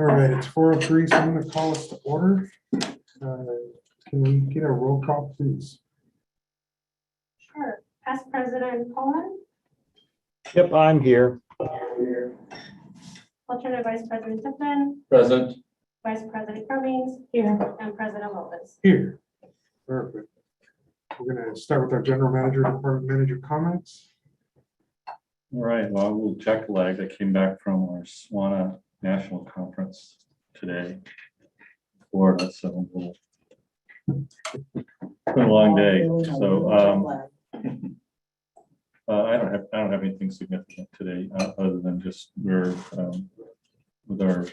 All right, it's 4:03, so I'm going to call us to order. Can we get a roll call, please? Sure. Past President Cullen, Yep, I'm here. alternate Vice President Tiffin, Present. Vice President Cummings, here, and President Lopez. Here. Perfect. We're going to start with our general manager, department manager comments. All right, well, I will check lag. I came back from our SWANA National Conference today, Florida, so a little, it's been a long day. So I don't have anything significant today, other than just we're with our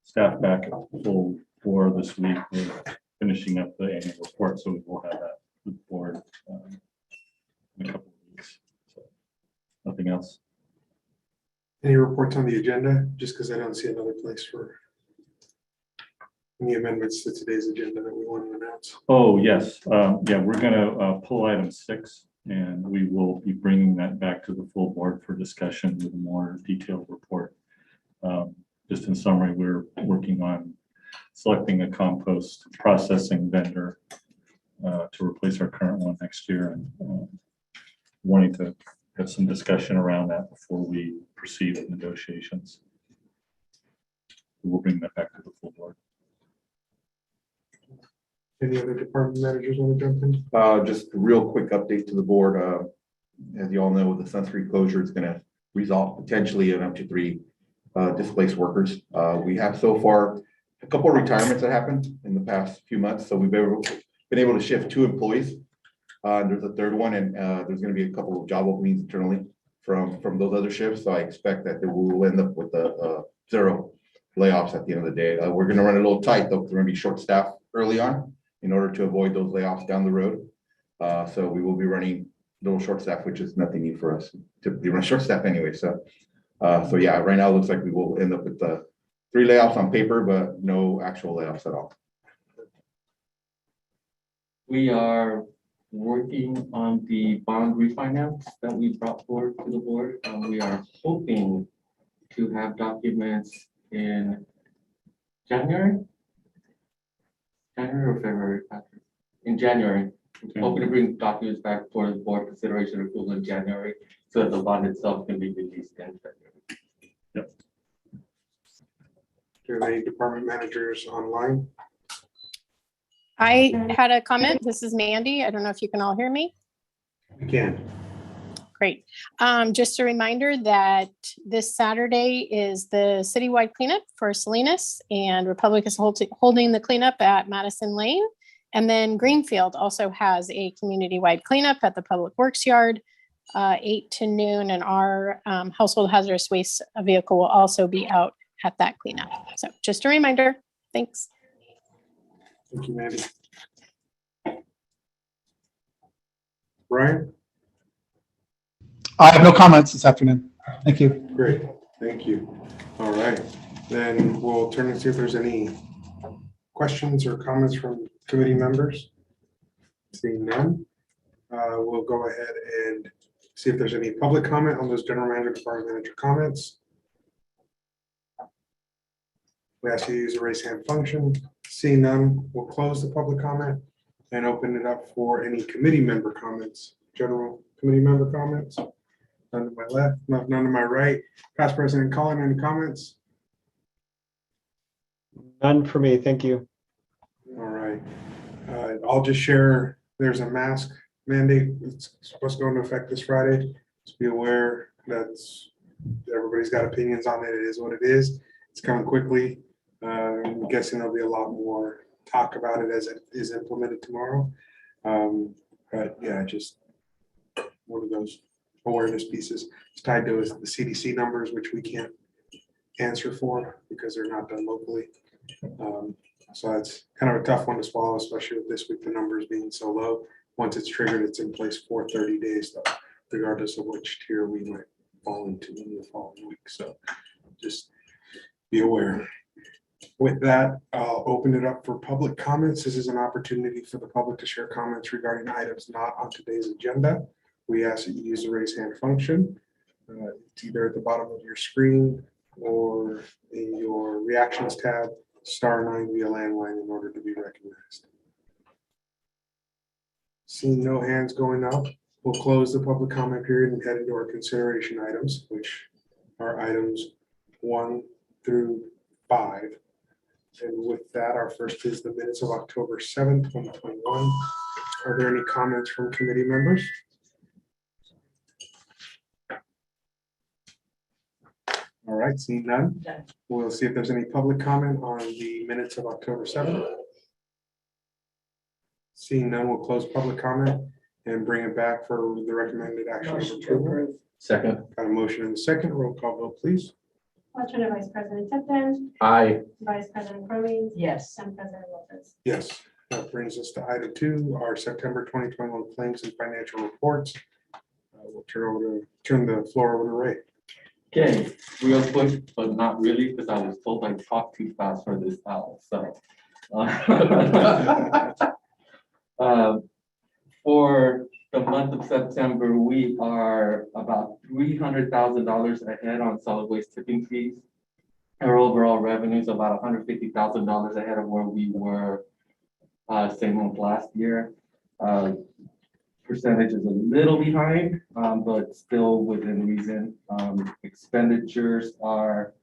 staff back at full bore this week. We're finishing up the annual report, so we will have that with the board in a couple of weeks. So nothing else. Any reports on the agenda? Just because I don't see another place for any amendments to today's agenda that we want to announce. Oh, yes. Yeah, we're going to pull item 6, and we will be bringing that back to the full board for discussion with a more detailed report. Just in summary, we're working on selecting a compost processing vendor to replace our current one next year, and wanting to have some discussion around that before we proceed with negotiations. We'll bring that back to the full board. Any other department managers want to jump in? Just a real quick update to the board. As you all know, with the Sun Street closure, it's going to result potentially in up to 3 displaced workers. We have so far a couple of retirements that happened in the past few months. So we've been able to shift 2 employees. There's a 3rd one, and there's going to be a couple of job openings internally from those other shifts. So I expect that we will end up with 0 layoffs at the end of the day. We're going to run a little tight though, because we're going to be short staffed early on in order to avoid those layoffs down the road. So we will be running a little short staff, which is nothing new for us. Typically run short staff anyway. So yeah, right now it looks like we will end up with 3 layoffs on paper, but no actual layoffs at all. We are working on the bond refinance that we brought forward to the board. We are hoping to have documents in January or February, Patrick? In January. Hoping to bring documents back for the board consideration approval in January, so that the bond itself can be released in February. Yep. Do you have any department managers online? I had a comment. This is Mandy. I don't know if you can all hear me. We can. Great. Just a reminder that this Saturday is the citywide cleanup for Salinas, and Republic is holding the cleanup at Madison Lane. And then Greenfield also has a community-wide cleanup at the Public Works Yard, 8 to noon. And our household hazardous waste vehicle will also be out at that cleanup. So just a reminder. Thanks. Thank you, Mandy. Brian? I have no comments this afternoon. Thank you. Great, thank you. All right, then we'll turn and see if there's any questions or comments from committee members. Seeing none, we'll go ahead and see if there's any public comment on those general manager, department manager comments. We ask you to use the raise hand function. Seeing none, we'll close the public comment and open it up for any committee member comments, general committee member comments. None to my left, none to my right. Past President Cullen, any comments? None for me, thank you. All right. I'll just share, there's a mask mandate. It's supposed to go into effect this Friday. Just be aware that everybody's got opinions on it. It is what it is. It's coming quickly. I'm guessing there'll be a lot more talk about it as it is implemented tomorrow. But yeah, just one of those awareness pieces. It's tied to the CDC numbers, which we can't answer for because they're not done locally. So it's kind of a tough one to swallow, especially with this week, the numbers being so low. Once it's triggered, it's in place for 30 days, though, regardless of which tier we might fall into in the following week. So just be aware. With that, I'll open it up for public comments. This is an opportunity for the public to share comments regarding items not on today's agenda. We ask that you use the raise hand function. It's either at the bottom of your screen or in your reactions tab, *9 via landline in order to be recognized. Seeing no hands going up, we'll close the public comment period and head into our consideration items, which are items 1 through 5. And with that, our first is the minutes of October 7th, 2021. Are there any comments from committee members? All right, seeing none, we'll see if there's any public comment on the minutes of October 7th. Seeing none, we'll close public comment and bring it back for the recommended action of approval. Second. Got a motion and a second. Roll call vote, please. Alternate Vice President Tipton, Aye. Vice President Cummings, Yes. and President Lopez. Yes, that brings us to item 2, our September 2021 claims and financial reports. We'll turn the floor over to Ray. Okay, real quick, but not really, because I was told I talked too fast for this hour, so. For the month of September, we are about $300,000 ahead on solid waste tipping fees. Our overall revenue is about $150,000 ahead of where we were same month last year. Percentage is a little behind, but still within reason. Expenditures are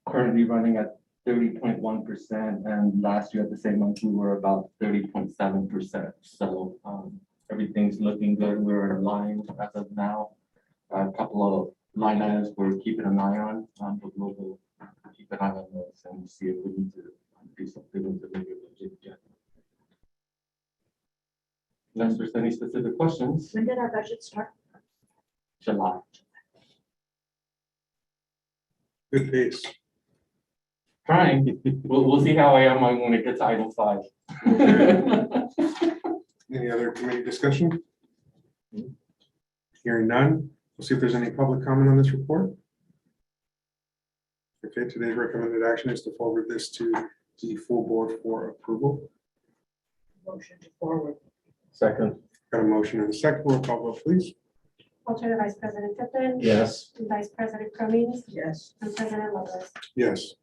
currently running at 30.1%, and last year at the same month we were about 30.7%. So everything's looking good. We're in line as of now. A couple of line items we're keeping an eye on, but we'll keep an eye on those and see if we need to do something with the regular budget yet. Unless there's any specific questions. When did our budget start? July. Good pace. Trying. We'll see how I am when it gets to item 5. Any other committee discussion? Hearing none, we'll see if there's any public comment on this report. Okay, today's recommended action is to forward this to the full board for approval. Motion to forward. Second. Got a motion and a second. Roll call vote, please. Alternate Vice President Tipton, Yes. Vice President Cummings, Yes. and President Lopez. Yes.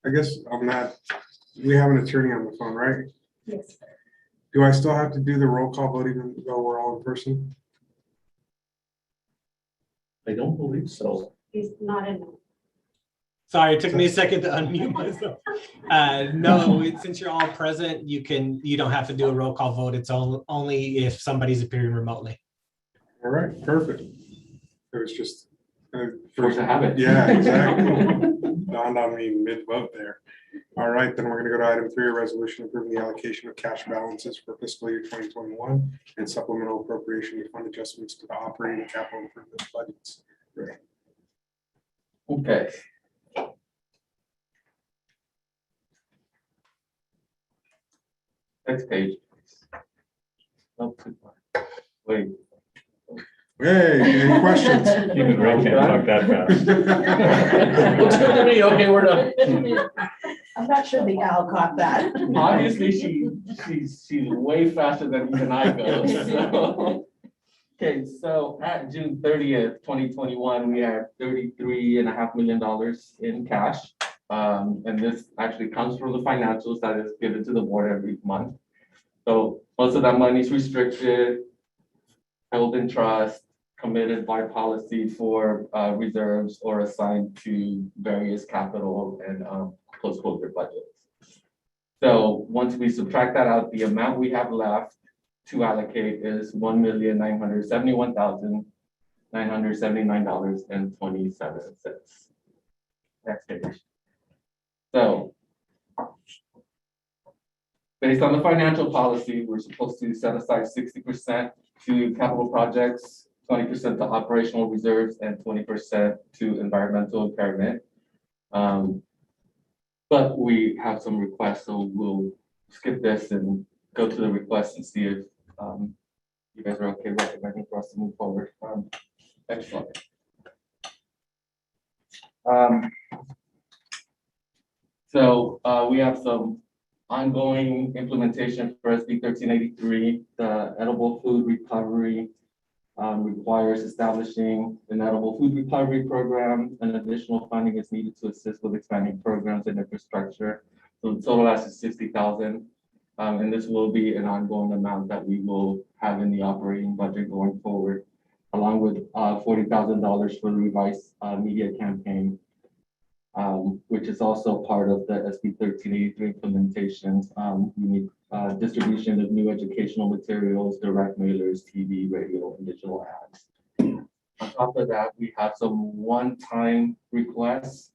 I guess I'm not, we have an attorney on the phone, right? Yes. Do I still have to do the roll call vote even though we're all in person? I don't believe so. He's not in. Sorry, it took me a second to unmute myself. No, since you're all present, you don't have to do a roll call vote. It's only if somebody's appearing remotely. All right, perfect. It was just. Force of habit. Yeah, exactly. Dawned on me mid-vote there. All right, then we're gonna go to item 3, a resolution approving the allocation of cash balances for fiscal year 2021 and supplemental appropriation to fund adjustments to the operating and capital improvement budgets. Right. Okay. Next page. Oh, wait. Hey, any questions? Even Ray can't talk that fast. Looks good to me. Okay, we're done. I'm not sure the owl caught that. Obviously, she's way faster than even I go. So. Okay, so at June 30th, 2021, we had $33.5 million in cash. And this actually comes from the financials that is given to the board every month. So most of that money is restricted, held in trust, committed by policy for reserves or assigned to various capital and post-closure budgets. So once we subtract that out, the amount we have left to allocate is $1,971,979.27. Next page. So based on the financial policy, we're supposed to set aside 60% to capital projects, 20% to operational reserves, and 20% to environmental impairment. But we have some requests, so we'll skip this and go to the requests and see if you guys are okay recommending for us to move forward. Next slide. So we have some ongoing implementation for SB 1383, the edible food recovery requires establishing an edible food recovery program, and additional funding is needed to assist with expanding programs and infrastructure. So the total ask is 60,000. And this will be an ongoing amount that we will have in the operating budget going forward, along with $40,000 for the revised media campaign, which is also part of the SB 1383 implementations. We need distribution of new educational materials, direct mailers, TV, radio, and digital ads. On top of that, we have some one-time requests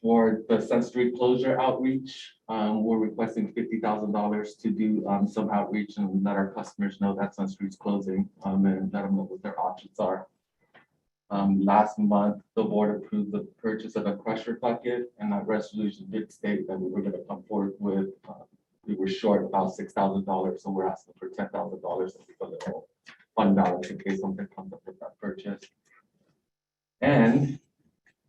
for the Sun Street closure outreach. We're requesting $50,000 to do some outreach and let our customers know that Sun Street's closing and let them know what their options are. Last month, the board approved the purchase of a crusher bucket, and that resolution did state that we were going to come forward with, we were short about $6,000, so we're asking for $10,000 for the whole fund balance in case something comes up with that purchase. And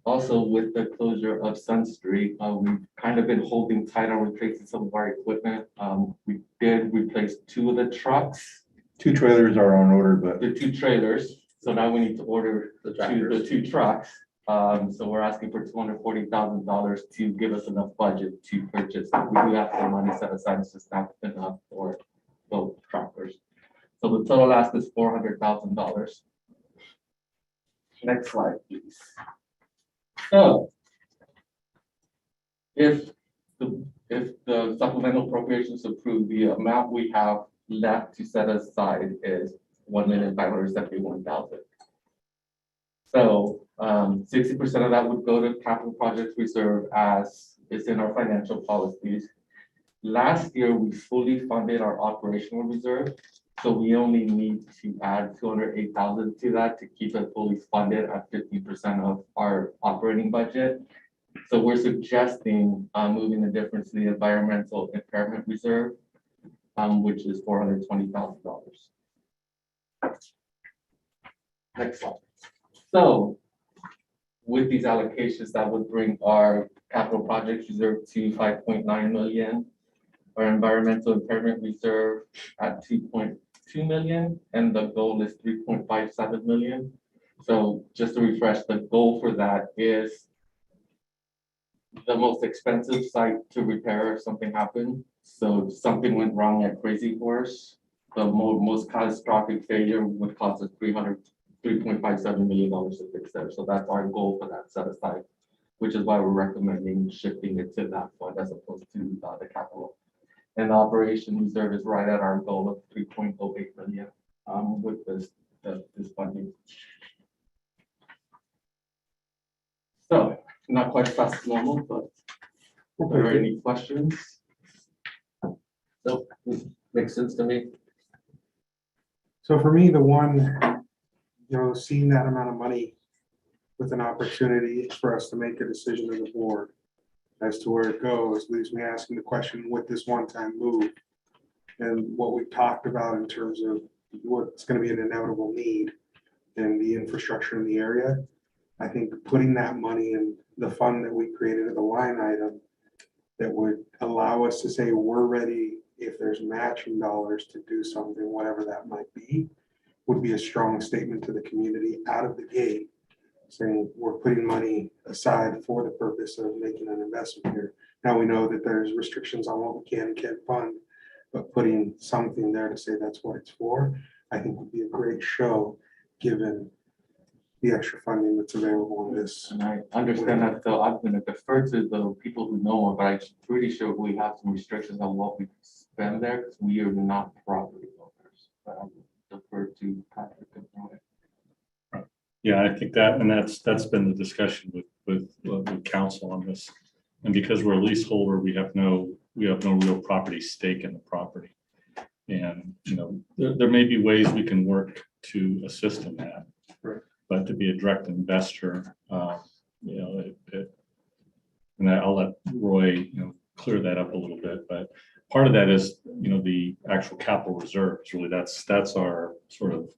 also with the closure of Sun Street, we've kind of been holding tight on replacing some of our equipment. We did replace 2 of the trucks. 2 trailers are on order, but The 2 trailers. So now we need to order the 2 trucks. So we're asking for $240,000 to give us enough budget to purchase. We do have some money set aside, it's just not enough for both tractors. So the total ask is $400,000. Next slide, please. So if the supplemental appropriations approved, the amount we have left to set aside is $1,571,000. So 60% of that would go to capital projects reserve as is in our financial policies. Last year, we fully funded our operational reserve. So we only need to add $208,000 to that to keep it fully funded at 50% of our operating budget. So we're suggesting moving the difference to the environmental impairment reserve, which is $420,000. Next slide. So with these allocations, that would bring our capital projects reserve to 5.9 million, our environmental impairment reserve at 2.2 million, and the goal is 3.57 million. So just to refresh, the goal for that is the most expensive site to repair if something happened. So if something went wrong at Crazy Horse, the most catastrophic failure would cost us $3.57 million to fix there. So that's our goal for that set aside, which is why we're recommending shifting it to that fund as opposed to the capital. And the operation reserve is right at our goal of 3.08 million with this funding. So not quite as fast as normal, but are there any questions? Nope, makes sense to me. So for me, the one, seeing that amount of money with an opportunity for us to make a decision as a board as to where it goes, leaves me asking the question with this one-time move and what we talked about in terms of what's going to be an inevitable need in the infrastructure in the area. I think putting that money in the fund that we created as a line item that would allow us to say we're ready if there's matching dollars to do something, whatever that might be, would be a strong statement to the community out of the gate, saying we're putting money aside for the purpose of making an investment here. Now we know that there's restrictions on what we can and can't fund, but putting something there to say that's what it's for, I think would be a great show given the extra funding that's available in this. And I understand that, so I'm going to defer to the people who know more, but I'm pretty sure we have some restrictions on what we spend there because we are not property owners. But I'll defer to Patrick. Yeah, I think that's been the discussion with council on this. And because we're a leaseholder, we have no real property stake in the property. And, there may be ways we can work to assist in that. Right. But to be a direct investor, and I'll let Roy, clear that up a little bit. But part of that is, the actual capital reserves. Really, that's our sort of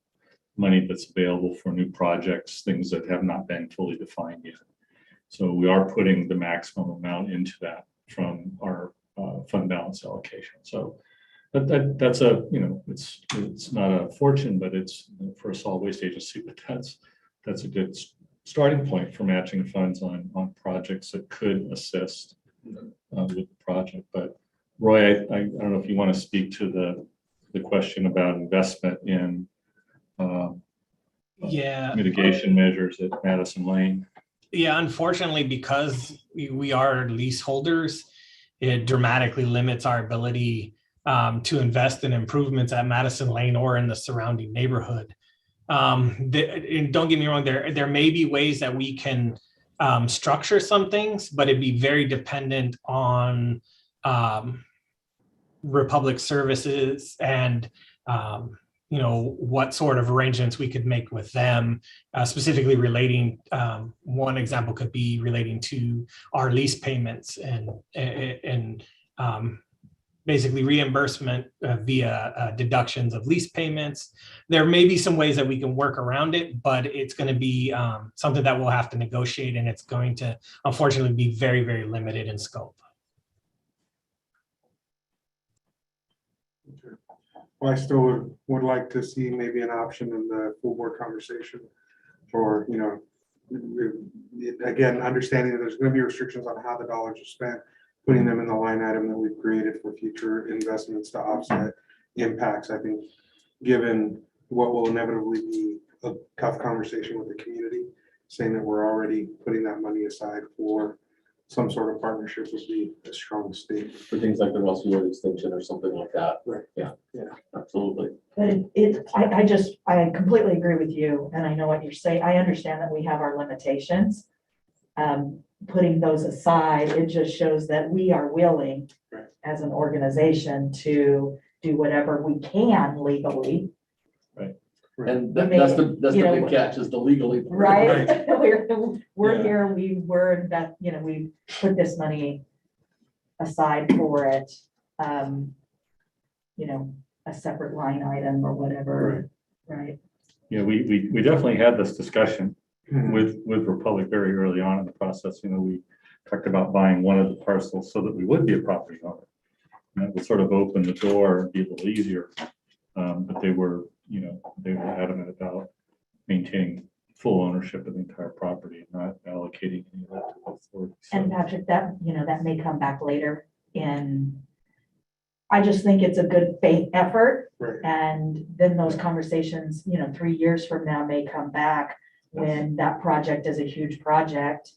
money that's available for new projects, things that have not been fully defined yet. So we are putting the maximum amount into that from our fund balance allocation. So But that's a, you know, it's not a fortune, but it's for a solid waste agency, but that's a good starting point for matching funds on projects that could assist with the project. But Roy, I don't know if you want to speak to the question about investment in Yeah. mitigation measures at Madison Lane. Yeah, unfortunately, because we are leaseholders, it dramatically limits our ability to invest in improvements at Madison Lane or in the surrounding neighborhood. And don't get me wrong, there may be ways that we can structure some things, but it'd be very dependent on Republic Services and you know, what sort of arrangements we could make with them, specifically relating, one example could be relating to our lease payments and basically reimbursement via deductions of lease payments. There may be some ways that we can work around it, but it's going to be something that we'll have to negotiate, and it's going to unfortunately be very, very limited in scope. Well, I still would like to see maybe an option in the full board conversation for, you know, again, understanding that there's going to be restrictions on how the dollars are spent, putting them in the line item that we've created for future investments to offset impacts. I think given what will inevitably be a tough conversation with the community, saying that we're already putting that money aside for some sort of partnership would be a strong statement. For things like the Russell Road extension or something like that. Right. Yeah. Yeah. Absolutely. But I completely agree with you, and I know what you're saying. I understand that we have our limitations. Putting those aside, it just shows that we are willing, right, as an organization to do whatever we can legally. And We that's the you know, big catch is the legally. Right? We're Yeah. here, we put this money aside for it. You know, a separate line item or whatever, right? Yeah, we definitely had this discussion Mhm. with Republic very early on in the process. You know, we talked about buying one of the parcels so that we would be a property owner. And that would sort of open the door and be a little easier. But they were adamant about maintaining full ownership of the entire property, not allocating any of that to the authority. So- And Patrick, that may come back later I just think it's a good faith effort. Right. And then those conversations, 3 years from now may come back when that project is a huge project.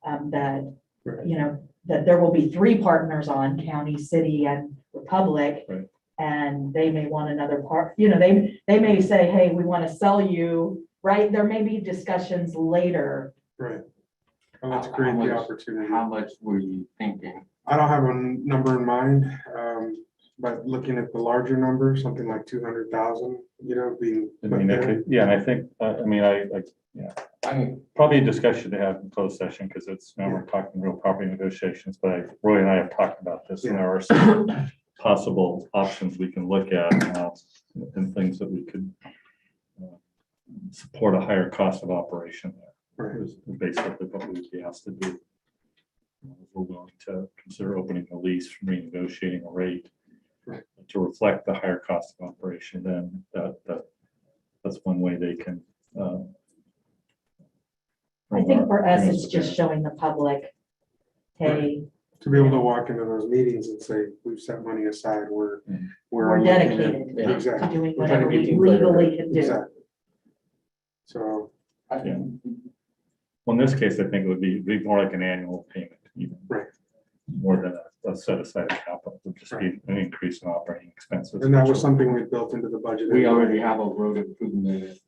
That, Right. That there will be 3 partners on, county, city, and Republic. Right. And they may want another part, they may say, hey, we want to sell you, right? There may be discussions later. Right. Well, let's create the opportunity. How much were you thinking? I don't have a number in mind, but looking at the larger number, something like 200,000, being. I mean, it could, yeah, and I think, I mean, probably a discussion to have in closed session, because now we're talking real property negotiations, but Roy and I have talked about this, and there are some possible options we can look at, and things that we could support a higher cost of operation there. Right. Is basically what we would be asked to do. We're willing to consider opening a lease, renegotiating a rate to reflect the higher cost of operation. Then that's one way they can. I think for us, it's just showing the public, hey, To be able to walk into those meetings and say, we've set money aside, we're we're dedicated to Exactly. doing We're trying to whatever we meet things later. legally can do. Exactly. So, Yeah. Well, in this case, I think it would be more like an annual payment, even. Right. More than a set aside of capital, it would just be an increase in operating expenses. and that was something we built into the budget. We already have a road improvement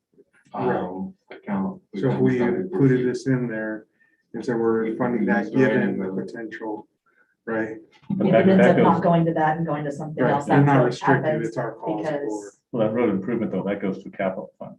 account. So if we included this in there, and so we're funding that given the potential, right? But If that- it ends that up not goes- going to that and going to something Right, else, they're that's not what restricted, happens. it's our call as a board. Because Well, that road improvement though, that goes to capital fund.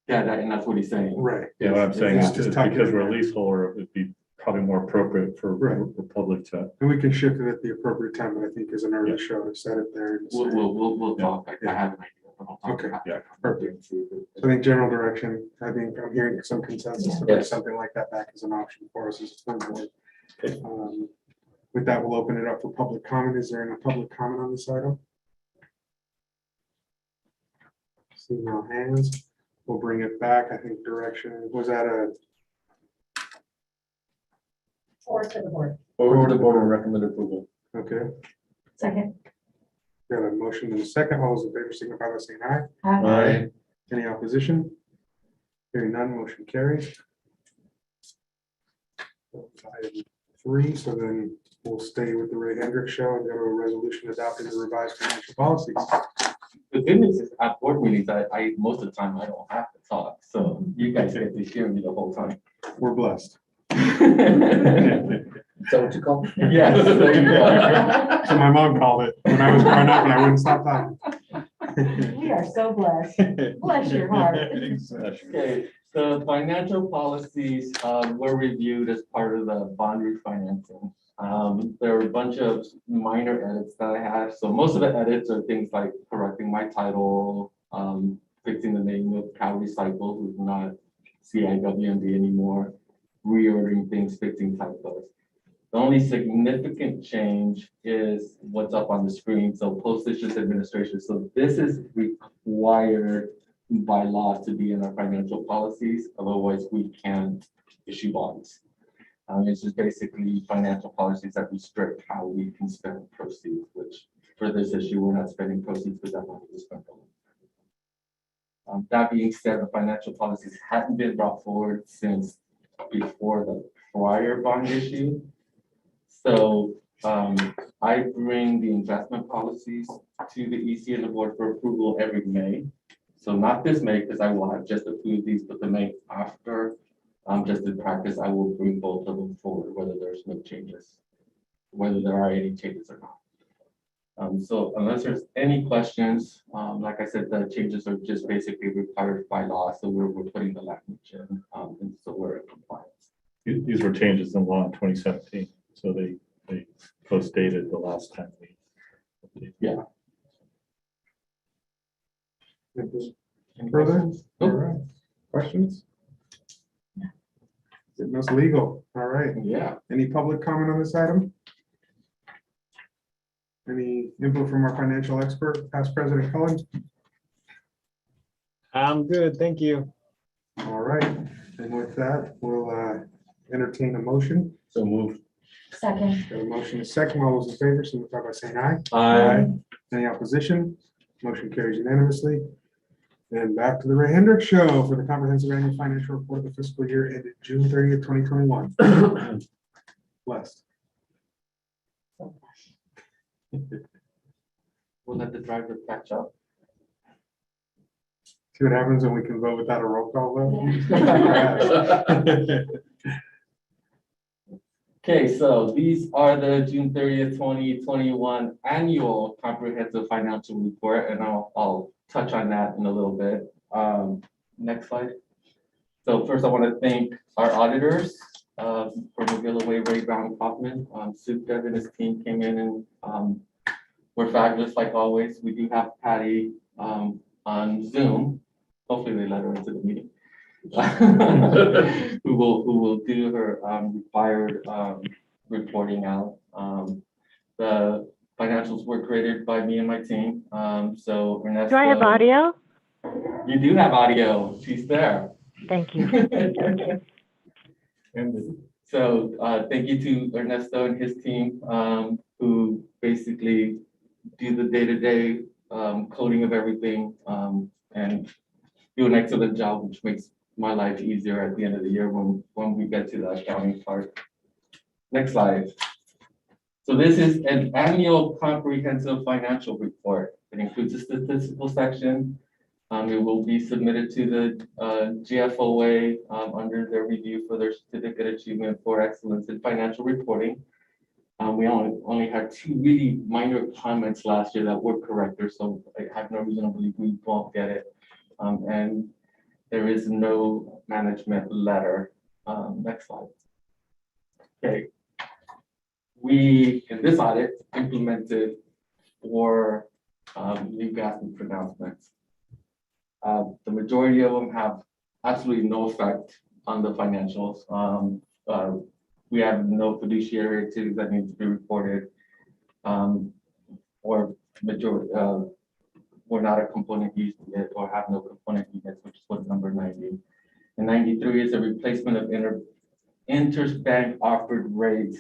Yeah, and that's what he's saying. Right. Yeah, what I'm saying It's is just is tuck it because in we're a there. leaseholder, it would be probably more appropriate for Right. Republic to. And we can shift it at the appropriate time, but I think is an early show to set it there. And say- We'll talk. I Yeah. have an idea. but I'll talk Okay. about Yeah. it. Perfect. So I think general direction, I'm hearing some consensus to bring something like that back as an option for us as a full board. With that, we'll open it up for public comment. Is there any public comment on this item? See no hands. We'll bring it back. I think direction, was that a, Or to the board. Or the board will recommend approval. okay, Second. got a motion in a second. All those in favor signify by saying aye. Aye. Any opposition? Hearing none, motion carries. Item 3, so then we'll stay with the Ray Hendricks show and go to a resolution adopting the revised financial policies. The good news is at board meetings, most of the time I don't have to talk, so you guys get to hear me the whole time. We're blessed. Is that what you call it? Yes, there you go. So my mom called it when I was growing up and I wouldn't stop talking. We are so blessed. Bless your heart. Okay, the financial policies were reviewed as part of the bond refinancing. There were a bunch of minor edits that I had. So most of the edits are things like correcting my title, fixing the name of Cal Recycle, who's not CIWMD anymore, reordering things, fixing typos. The only significant change is what's up on the screen. So postage administration. So this is required by law to be in our financial policies. Otherwise, we can't issue bonds. It's just basically financial policies that restrict how we can spend proceeds, which for this issue, we're not spending proceeds because that money was spent. That being said, the financial policies hadn't been brought forward since before the prior bond issue. So I bring the investment policies to the EC and the board for approval every May. So not this May, because I will have just approved these, but the May after, just in practice, I will bring both of them forward, whether there's no changes, whether there are any changes or not. So unless there's any questions, like I said, the changes are just basically required by law. So we're putting the language in, and so we're in compliance. These were changes in law in 2017, so they post-dated the last time we. Yeah. Any further? All right. Questions? It must legal. All right. Yeah. Any public comment on this item? Any input from our financial expert, past President Cullen? I'm good, thank you. All right. And with that, we'll entertain a motion. So moved. Second. Got a motion and a second. All those in favor, signify by saying aye. Aye. Any opposition? Motion carries unanimously. And back to the Ray Hendricks Show for the comprehensive annual financial report of the fiscal year ended June 30th, 2021. Blessed. We'll let the driver catch up. See what happens when we can vote without a roll call vote? Okay, so these are the June 30th, 2021 annual comprehensive financial report, and I'll touch on that in a little bit. Next slide. So first I want to thank our auditors from McGill Way, Ray Brown Kaufman. Sue Dev and his team came in and we're fabulous like always. We do have Patty on Zoom. Hopefully they let her into the meeting. who will do her required reporting out. The financials were created by me and my team. So Ernesto, Do I have audio? You do have audio. She's there. Thank you. So thank you to Ernesto and his team who basically do the day-to-day coding of everything and do an excellent job, which makes my life easier at the end of the year when we get to the accounting part. Next slide. So this is an annual comprehensive financial report. It includes a statistical section. It will be submitted to the GFOA under their review for their certificate achievement for excellence in financial reporting. We only had 2 really minor comments last year that were corrected, so I have no reason to believe we won't get it. And there is no management letter. Next slide. Okay. We, in this audit, implemented 4 new GASB pronouncements. The majority of them have absolutely no effect on the financials. We have no fiduciary activities that need to be reported, or majority we're not a component unit or have no component units, which is what number 90. And 93 is a replacement of interbank offered rates,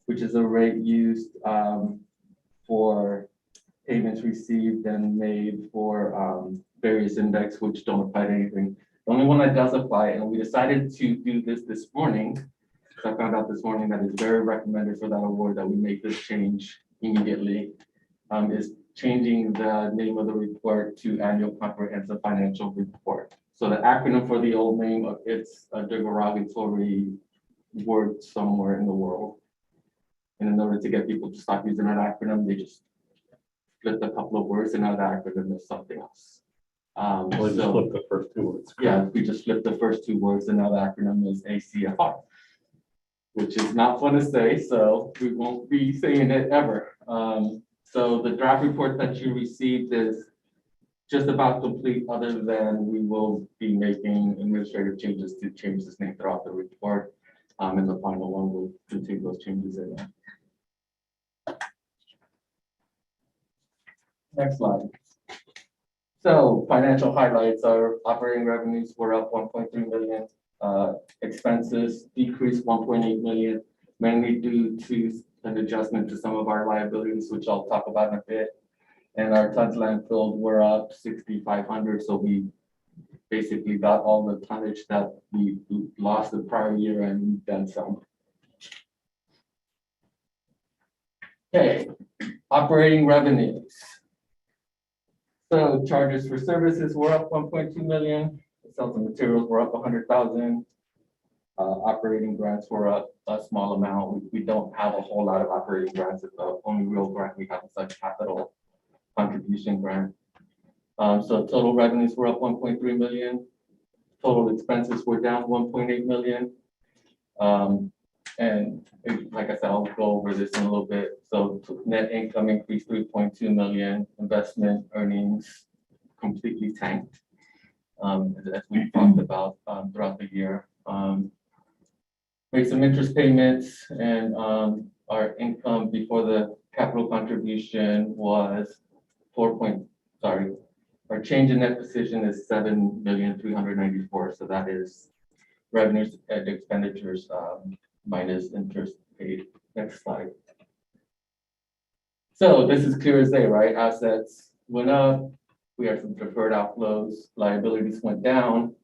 which is a rate used for payments received and made for various index, which don't apply to anything. The only one that does apply, and we decided to do this morning, because I found out this morning that it's very recommended for that award that we make this change immediately, is changing the name of the report to Annual Comprehensive Financial Report. So the acronym for the old name, it's a derogatory word somewhere in the world. And in order to get people to stop using that acronym, they just flipped a couple of words and now the acronym is something else. Or just So- flip the first two words. Yeah, we just flipped the first two words and now the acronym is ACFR, which is not fun to say, so we won't be saying it ever. So the draft report that you received is just about complete, other than we will be making administrative changes to change this name throughout the report. And the final one will contain those changes in there. Next slide. So financial highlights are operating revenues were up 1.3 million. Expenses decreased 1.8 million, mainly due to an adjustment to some of our liabilities, which I'll talk about in a bit. And our tons landfilled were up 6,500. So we basically got all the tonnage that we lost the prior year and then some. Okay, operating revenues. So charges for services were up 1.2 million. Sales and materials were up 100,000. Operating grants were up a small amount. We don't have a whole lot of operating grants. The only real grant we have is a capital contribution grant. So total revenues were up 1.3 million. Total expenses were down 1.8 million. And like I said, I'll go over this in a little bit. So net income increased 3.2 million. Investment earnings completely tanked, as we talked about throughout the year. Made some interest payments, and our income before the capital contribution was our change in net position is 7,394,000. So that is revenues and expenditures minus interest paid. Next slide. So this is clear as day, right? Assets went up. We had some deferred outflows. Liabilities went down.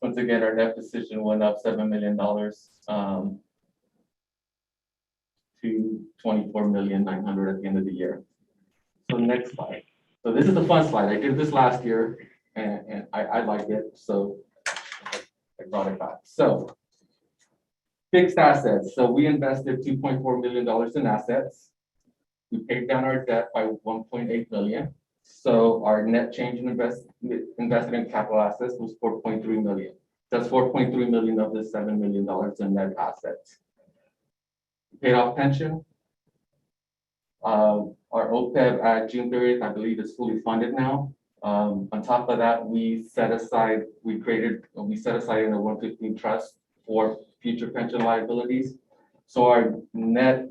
Once again, our net position went up $7 million to 24,900,000 at the end of the year. So next slide. So this is the fun slide. I did this last year and I like it. So I brought it back. So fixed assets. So we invested $2.4 million in assets. We paid down our debt by 1.8 million. So our net change in invested in capital assets was 4.3 million. That's 4.3 million of the $7 million in net assets. Paid off pension. Our OPEB at June 30th, I believe, is fully funded now. On top of that, we set aside in a 115 trust for future pension liabilities. So our net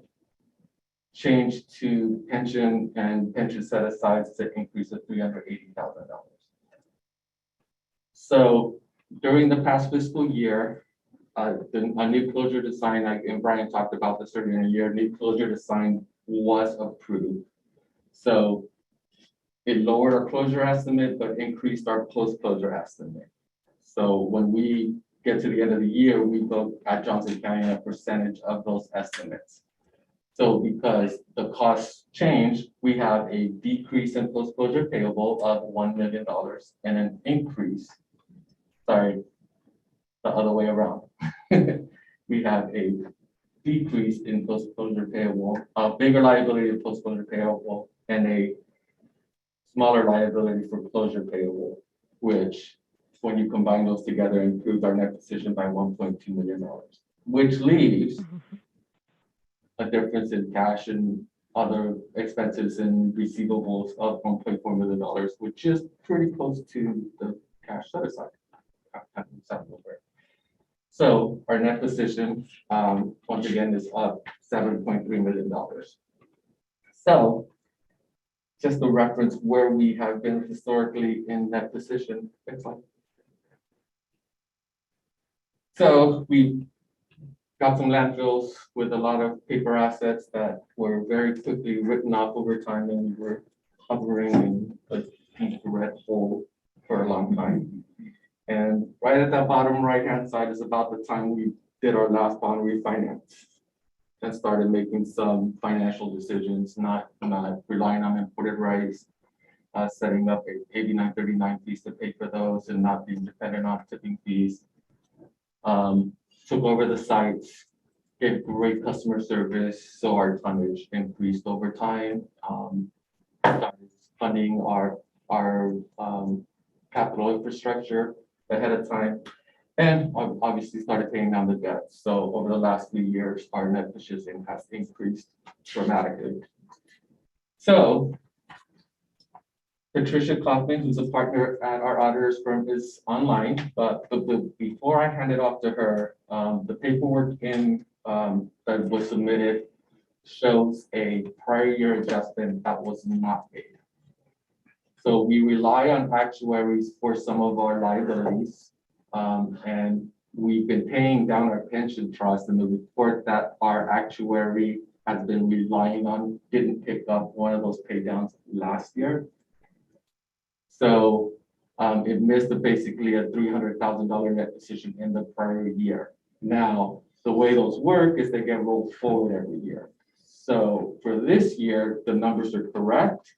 change to pension and pension set aside is an increase of $380,000. So during the past fiscal year, a new closure design, and Brian talked about this earlier in the year, new closure design was approved. So it lowered our closure estimate, but increased our post-closure estimate. So when we get to the end of the year, we go at Johnson County a percentage of those estimates. So because the costs change, we have a decrease in post-closure payable of $1 million and an increase, the other way around. We have a decrease in post-closure payable, a bigger liability of post-closure payable, and a smaller liability for closure payable, which when you combine those together improves our net position by $1.2 million, which leaves a difference in cash and other expenses and receivables of $1.4 million, which is pretty close to the cash set aside. So our net position, once again, is up $7.3 million. So just to reference where we have been historically in that position. Next slide. So we got some landfills with a lot of paper assets that were very quickly written off over time, and we were hovering in a deep red hole for a long time. And right at that bottom right-hand side is about the time we did our last bond refinance and started making some financial decisions, not relying on imported rights, setting up a 8939 fees to pay for those and not being dependent on tipping fees. Took over the sites, gave great customer service, so our tonnage increased over time. Started funding our capital infrastructure ahead of time, and obviously started paying down the debt. So over the last few years, our net position has increased dramatically. So Patricia Kaufman, who's a partner at our auditor's firm, is online, but before I hand it off to her, the paperwork that was submitted shows a prior year adjustment that was not paid. So we rely on actuaries for some of our liabilities, and we've been paying down our pension trust, and the report that our actuary has been relying on didn't pick up one of those pay downs last year. So it missed basically a $300,000 net position in the prior year. Now, the way those work is they get rolled forward every year. So for this year, the numbers are correct.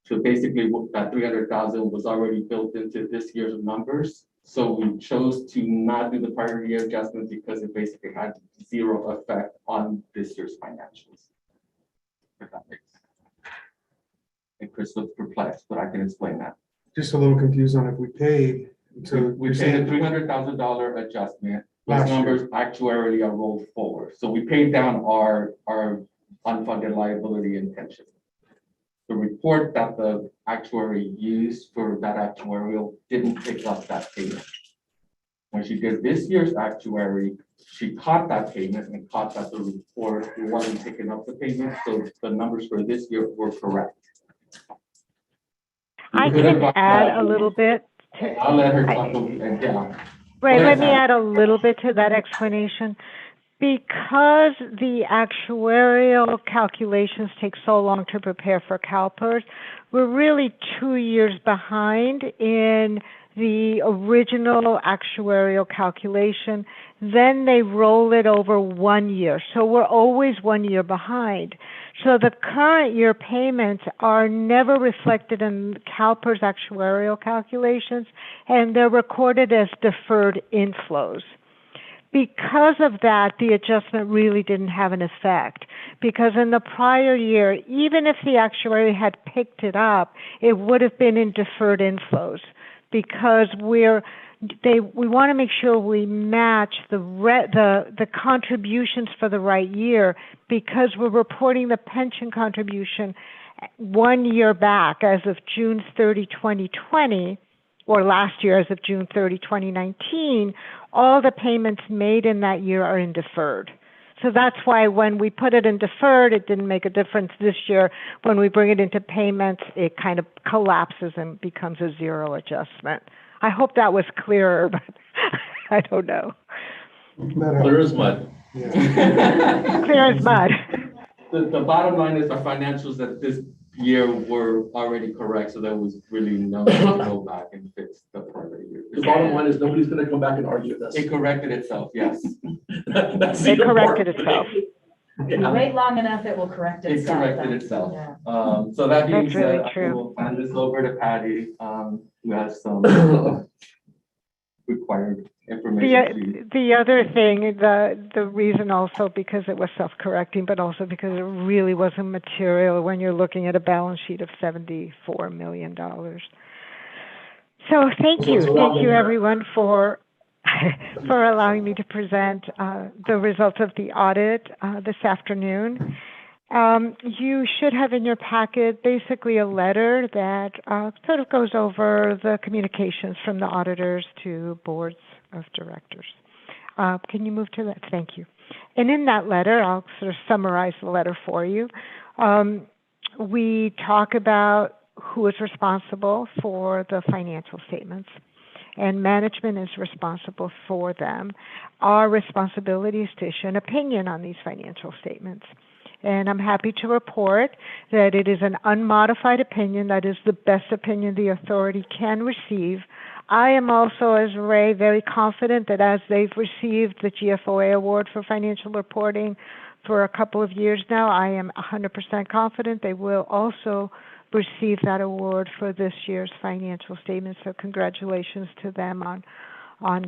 So basically that 300,000 was already built into this year's numbers. So we chose to not do the prior year adjustment because it basically had zero effect on this year's financials. If that makes sense. And Chris looks perplexed, but I can explain that. Just a little confused on if we paid. So We paid a $300,000 adjustment. Those numbers actuarially are rolled forward. So we paid down our unfunded liability and pension. The report that the actuary used for that actuarial didn't pick up that payment. When she did this year's actuary, she caught that payment and caught that the report wasn't picking up the payment. So the numbers for this year were correct. I can add a little bit. I'll let her talk. Yeah. Right, let me add a little bit to that explanation. Because the actuarial calculations take so long to prepare for CalPERS, we're really 2 years behind in the original actuarial calculation. Then they roll it over 1 year. So we're always 1 year behind. So the current year payments are never reflected in CalPERS actuarial calculations, and they're recorded as deferred inflows. Because of that, the adjustment really didn't have an effect, because in the prior year, even if the actuary had picked it up, it would have been in deferred inflows, because we want to make sure we match the contributions for the right year, because we're reporting the pension contribution 1 year back as of June 30, 2020, or last year as of June 30, 2019, all the payments made in that year are in deferred. So that's why when we put it in deferred, it didn't make a difference this year. When we bring it into payments, it kind of collapses and becomes a zero adjustment. I hope that was clearer, but I don't know. Clear as mud. Yeah. Clear as mud. The bottom line is our financials that this year were already correct, so there was really no need to go back and fix the prior year. The bottom line is nobody's gonna come back and argue this. It corrected itself, yes. That's It the corrected important itself. thing. If you wait long enough, it will correct It itself. corrected though. itself. Yeah. So that being That's really said, I true. will hand this over to Patty, who has some required information. The other thing, the reason also because it was self-correcting, but also because it really wasn't material when you're looking at a balance sheet of $74 million. So thank you everyone for allowing me to present the results of the audit this afternoon. You should have in your packet basically a letter that sort of goes over the communications from the auditors to boards of directors. Can you move to that? Thank you. And in that letter, I'll sort of summarize the letter for you. We talk about who is responsible for the financial statements, and management is responsible for them. Our responsibility is to issue an opinion on these financial statements. And I'm happy to report that it is an unmodified opinion. That is the best opinion the authority can receive. I am also, as Ray, very confident that as they've received the GFOA award for financial reporting for a couple of years now, I am 100% confident they will also receive that award for this year's financial statement. So congratulations to them on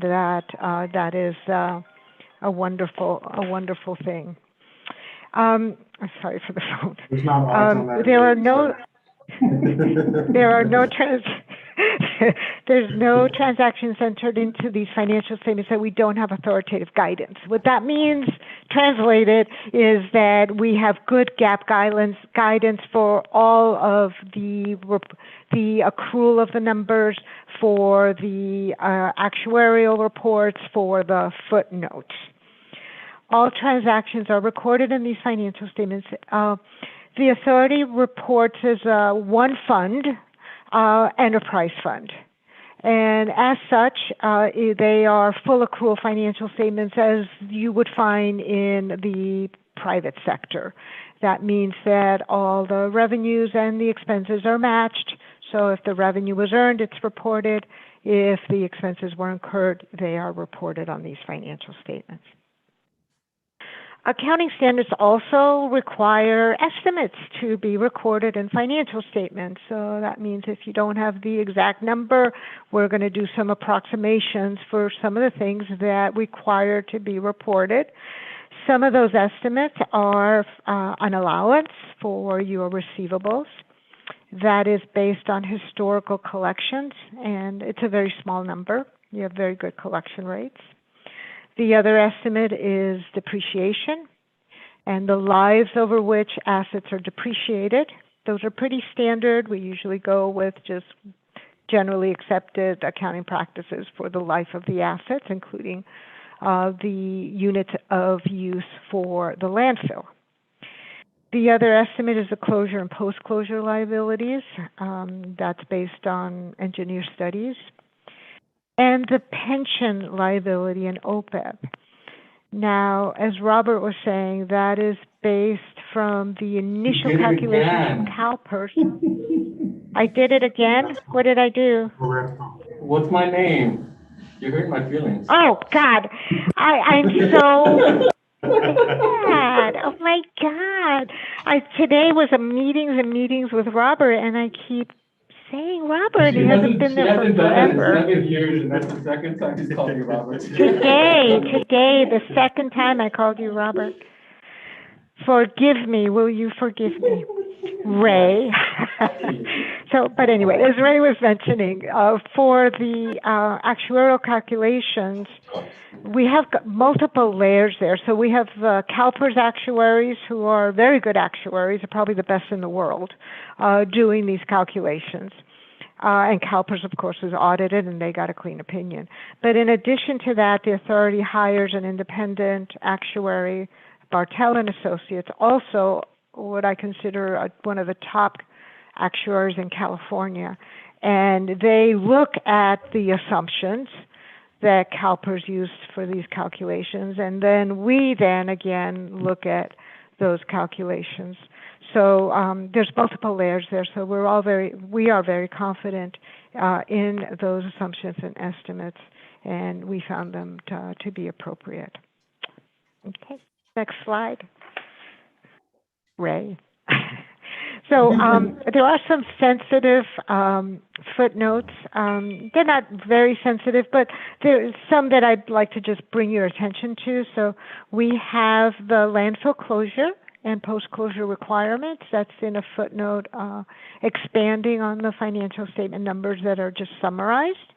that. That is a wonderful thing. I'm sorry for the phone. There's not odds on that. There's no transactions entered into these financial statements that we don't have authoritative guidance. What that means, translated, is that we have good GAAP guidance for all of the accrual of the numbers, for the actuarial reports, for the footnotes. All transactions are recorded in these financial statements. The authority reports as one fund, enterprise fund. And as such, they are full accrual financial statements as you would find in the private sector. That means that all the revenues and the expenses are matched. So if the revenue was earned, it's reported. If the expenses were incurred, they are reported on these financial statements. Accounting standards also require estimates to be recorded in financial statements. So that means if you don't have the exact number, we're going to do some approximations for some of the things that require to be reported. Some of those estimates are an allowance for your receivables. That is based on historical collections, and it's a very small number. You have very good collection rates. The other estimate is depreciation and the lives over which assets are depreciated. Those are pretty standard. We usually go with just generally accepted accounting practices for the life of the assets, including the units of use for the landfill. The other estimate is the closure and post-closure liabilities. That's based on engineer studies. And the pension liability in OPEB. Now, as Robert was saying, that is based from the initial calculations from CalPERS. I did it again. What did I do? What's my name? You hurt my feelings. Oh, God. I'm so sad. Oh, my God. Today was a meetings and meetings with Robert, and I keep saying Robert. He hasn't been there for forever. 7 years, and that's the second time he's called you Robert. Today, the second time I called you Robert. Forgive me. Will you forgive me, Ray? But anyway, as Ray was mentioning, for the actuarial calculations, we have got multiple layers there. So we have CalPERS actuaries who are very good actuaries, are probably the best in the world, doing these calculations. And CalPERS, of course, is audited, and they got a clean opinion. But in addition to that, the authority hires an independent actuary, Bartell and Associates, also what I consider one of the top actuaries in California. And they look at the assumptions that CalPERS used for these calculations, and then we again look at those calculations. So there's multiple layers there. So we are very confident in those assumptions and estimates, and we found them to be appropriate. Okay, next slide. Ray. So there are some sensitive footnotes. They're not very sensitive, but there's some that I'd like to just bring your attention to. So we have the landfill closure and post-closure requirements. That's in a footnote expanding on the financial statement numbers that are just summarized.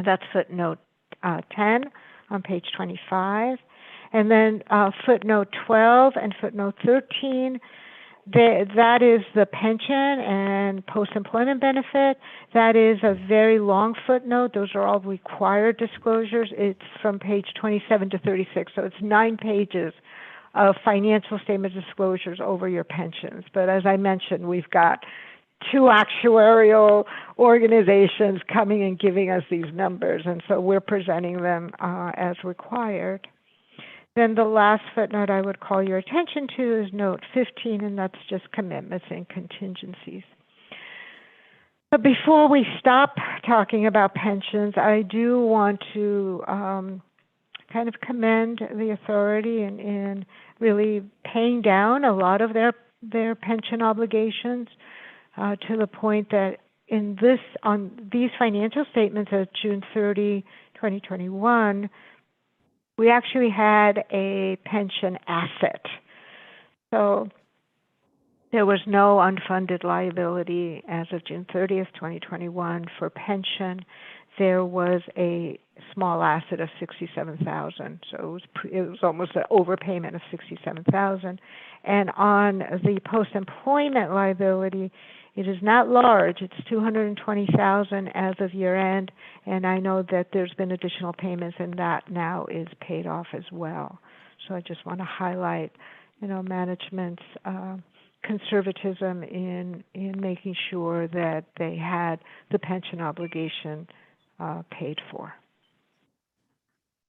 That's footnote 10 on page 25. And then footnote 12 and footnote 13, That is the pension and post-employment benefit. That is a very long footnote. Those are all required disclosures. It's from page 27 to 36, so it's 9 pages of financial statement disclosures over your pensions. But as I mentioned, we've got 2 actuarial organizations coming and giving us these numbers, and so we're presenting them as required. Then the last footnote I would call your attention to is note 15, and that's just commitments and contingencies. But before we stop talking about pensions, I do want to kind of commend the authority in really paying down a lot of their pension obligations to the point that on these financial statements of June 30, 2021, we actually had a pension asset. So there was no unfunded liability as of June 30th, 2021 for pension. There was a small asset of $67,000. So it was almost an overpayment of $67,000. And on the post-employment liability, it is not large. It's $220,000 as of year end, and I know that there's been additional payments, and that now is paid off as well. So I just want to highlight, management's conservatism in making sure that they had the pension obligation paid for.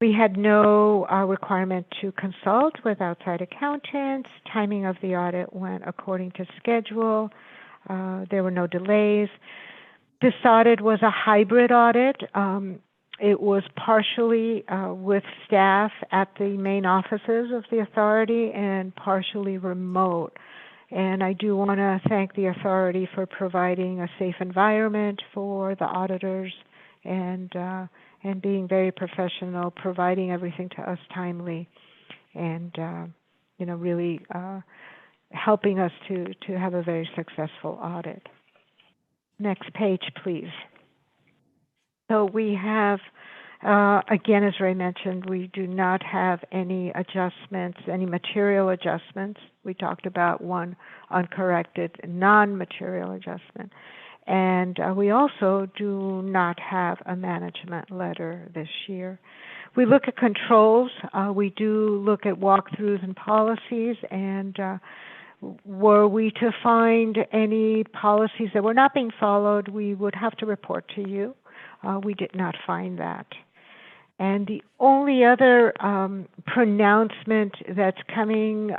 We had no requirement to consult with outside accountants. Timing of the audit went according to schedule. There were no delays. This audit was a hybrid audit. It was partially with staff at the main offices of the authority and partially remote. And I do want to thank the authority for providing a safe environment for the auditors and being very professional, providing everything to us timely, and really helping us to have a very successful audit. Next page, please. So we have, again, as Ray mentioned, we do not have any adjustments, any material adjustments. We talked about one uncorrected non-material adjustment. And we also do not have a management letter this year. We look at controls. We do look at walkthroughs and policies, and were we to find any policies that were not being followed, we would have to report to you. We did not find that. And the only other pronouncement that's coming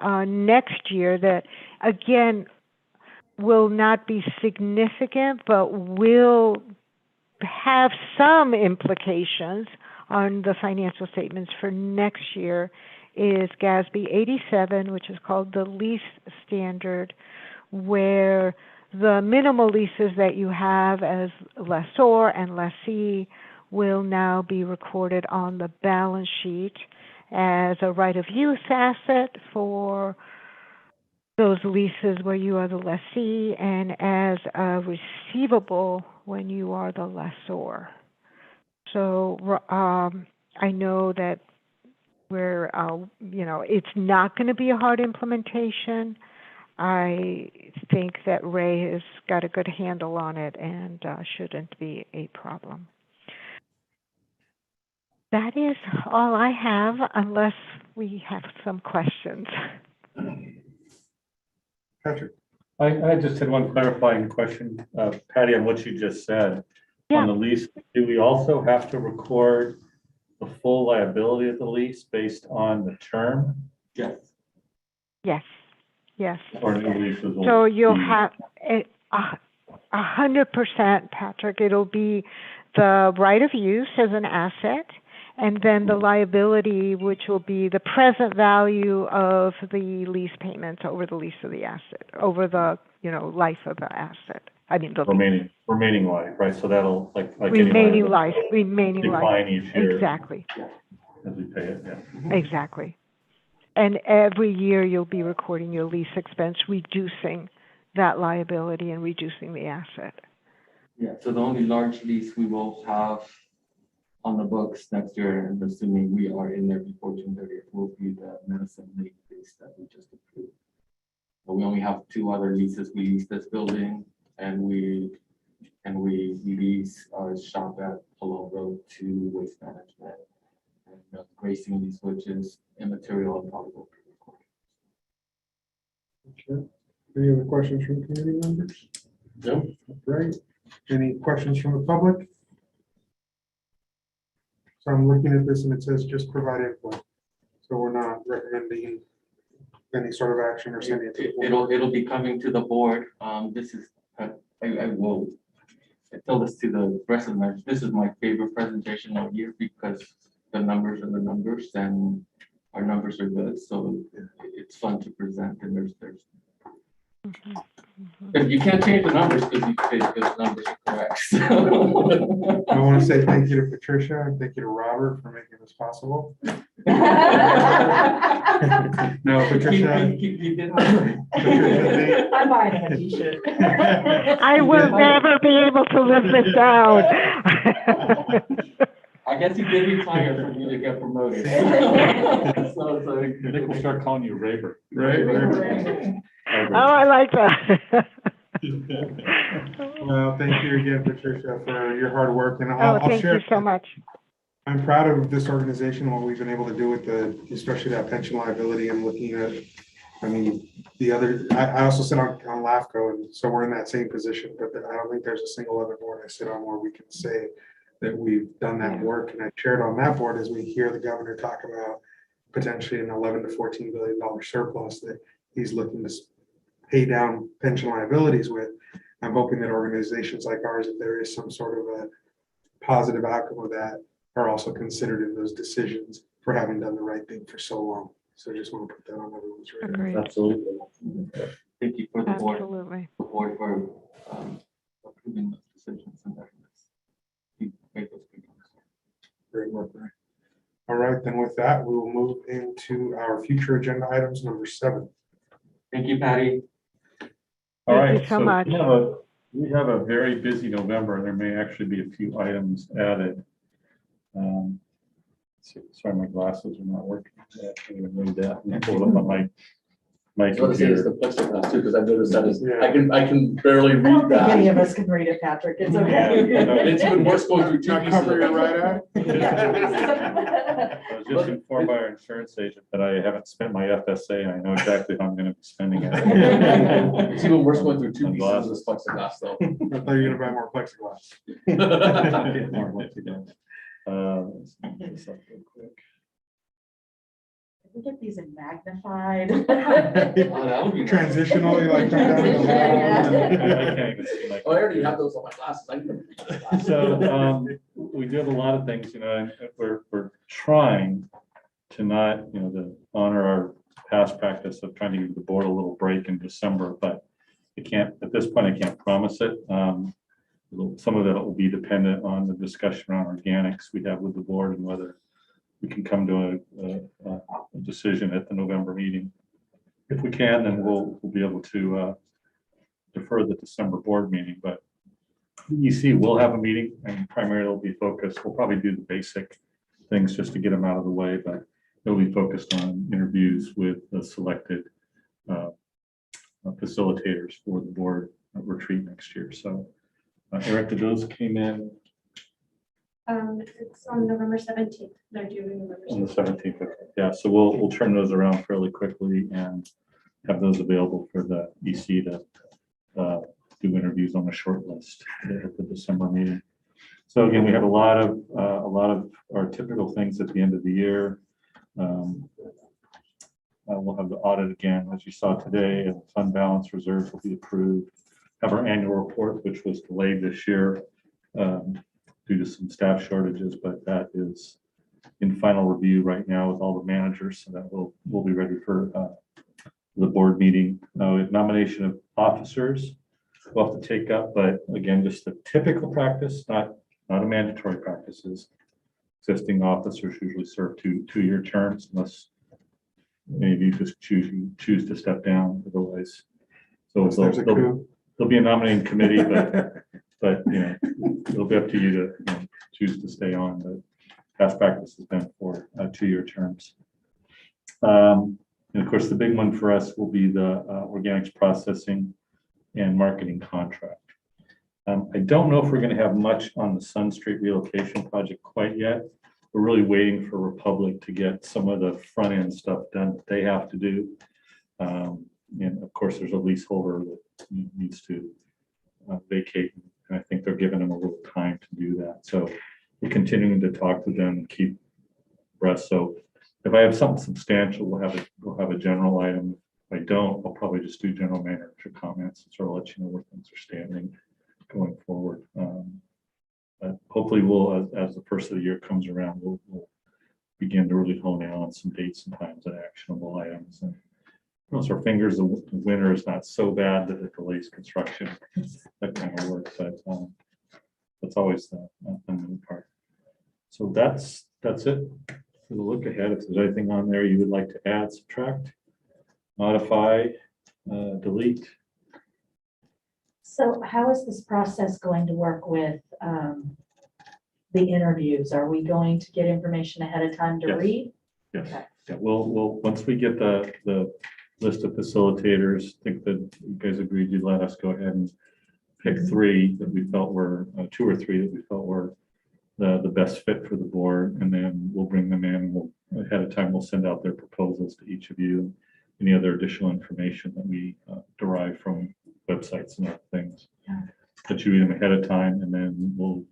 next year that, again, will not be significant, but will have some implications on the financial statements for next year is GASB 87, which is called the lease standard, where the minimal leases that you have as lessor and lessee will now be recorded on the balance sheet as a right of use asset for those leases where you are the lessee and as a receivable when you are the lessor. So I know that it's not going to be a hard implementation. I think that Ray has got a good handle on it and shouldn't be a problem. That is all I have, unless we have some questions. Patrick? I just had one clarifying question, Patty, on what you just said. Yeah. On the lease, do we also have to record the full liability of the lease based on the term? Yes. Yes. Yes. Or new leases? So you'll have 100%, Patrick. It'll be the right of use as an asset, and then the liability, which will be the present value of the lease payments over the lease of the asset, over the life of the asset. I mean, the remaining life, right? So that'll like remaining life, decline each year. Exactly. As we pay it, yeah. Exactly. And every year you'll be recording your lease expense, reducing that liability and reducing the asset. Yeah, so the only large lease we will have on the books next year, and assuming we are in there before June 30th, will be the Madison Lake lease that we just approved. We only have 2 other leases. We lease this building and we lease our shop at Palone Road to Waste Management. And gracing these switches immaterial and probable. Okay. Any other questions from committee members? No. Right. Any questions from the public? So I'm looking at this and it says just provide input. So we're not recommending any sort of action or sending it to the board. It'll be coming to the board. This is, I will tell this to the rest of the members. This is my favorite presentation all year because the numbers are the numbers and our numbers are good. So it's fun to present and there's If you can't change the numbers because the numbers are correct. So. I want to say thank you to Patricia and thank you to Robert for making this possible. No, Patricia. Patricia, I'm buying him a t-shirt. I will never be able to live this down. I guess he did retire for me to get promoted. Nick will start calling you Raver. Right. Oh, I like that. Well, thank you again, Patricia, for your hard work, and Oh, I'll thank share. you so much. I'm proud of this organization, what we've been able to do with especially that pension liability and looking at, I mean, I also sit on LAFCO, and so we're in that same position, but I don't think there's a single other board I sit on where we can say that we've done that work. And I shared on that board as we hear the governor talk about potentially an 11 to $14 billion surplus that he's looking to pay down pension liabilities with. I'm hoping that organizations like ours, if there is some sort of a positive outcome of that, are also considered in those decisions for having done the right thing for so long. So I just want to put that on everyone's radar. Agreed. Absolutely. Thank you for the board Absolutely. for approving those decisions and documents. You make those good ones. Great work, Brian. All right, then with that, we will move into our future agenda items, number 7. Thank you, Patty. All Thank right, you so much. we have a very busy November. There may actually be a few items added. Sorry, my glasses are not working. I can't even read that. I'm pulled up on my So let's say it's computer. the plexiglass too, because I've noticed that is, Yeah. I can barely I read don't think any that. of us can read it, Patrick. It's And okay. it's even worse going through two Not pieces. cover your right eye? I was just informed by our insurance agent that I haven't spent my FSA, and I know exactly how I'm going to be spending it. It's even worse going through 2 And pieces of glasses. this plexiglass though. I thought you were gonna buy more plexiglass. Get more work to do. Let's see this up real quick. We get these in magnified. Oh, that would be nice. Transitional, you like turn down the I can't even see my. Oh, I already have those on my glasses. I can read my glasses. So we do have a lot of things, and we're trying to not, to honor our past practice of trying to give the board a little break in December, but at this point, I can't promise it. Some of it will be dependent on the discussion around organics we have with the board and whether we can come to a decision at the November meeting. If we can, then we'll be able to defer the December board meeting, but the EC will have a meeting and primarily it'll be focused. We'll probably do the basic things just to get them out of the way, but it'll be focused on interviews with the selected facilitators for the board retreat next year. So Eric, those came in It's on November 17th. They're due November on the 17th. 17th. Yeah, so we'll turn those around fairly quickly and have those available for the EC to do interviews on a short list at the December meeting. So again, we have a lot of our typical things at the end of the year. We'll have the audit again, as you saw today, and fund balance reserves will be approved. Have our annual report, which was delayed this year due to some staff shortages, but that is in final review right now with all the managers, so that we'll be ready for the board meeting. Nomination of officers we'll have to take up, but again, just the typical practice, not a mandatory practice, is existing officers usually serve two-year terms unless maybe you just choose to step down otherwise. So there'll be a nominating committee, but it'll be up to you to choose to stay on. But past practice has been for 2-year terms. And of course, the big one for us will be the organics processing and marketing contract. I don't know if we're going to have much on the Sun Street relocation project quite yet. We're really waiting for Republic to get some of the front end stuff done that they have to do. And of course, there's a leaseholder that needs to vacate. And I think they're giving them a little time to do that. So we're continuing to talk to them and keep abreast. So if I have something substantial, we'll have a general item. If I don't, I'll probably just do general manager comments and sort of let you know where things are standing going forward. But hopefully we'll, as the first of the year comes around, we'll begin to really hone in on some dates and times and actionable items. And cross our fingers, the winter is not so bad that it delays construction. That kind of work, but that's always the new part. So that's it for the look ahead. If there's anything on there you would like to add, subtract, modify, delete. So how is this process going to work with the interviews? Are we going to get information ahead of time to Yes. read? Yes. Okay. Yeah, we'll once we get the list of facilitators, I think that you guys agreed you'd let us go ahead and pick three that we felt were two or three that we felt were the best fit for the board, and then we'll bring them in. We'll ahead of time we'll send out their proposals to each of you. Any other additional information that we derive from websites and other things. Yeah. Let you read them ahead of time, and then we'll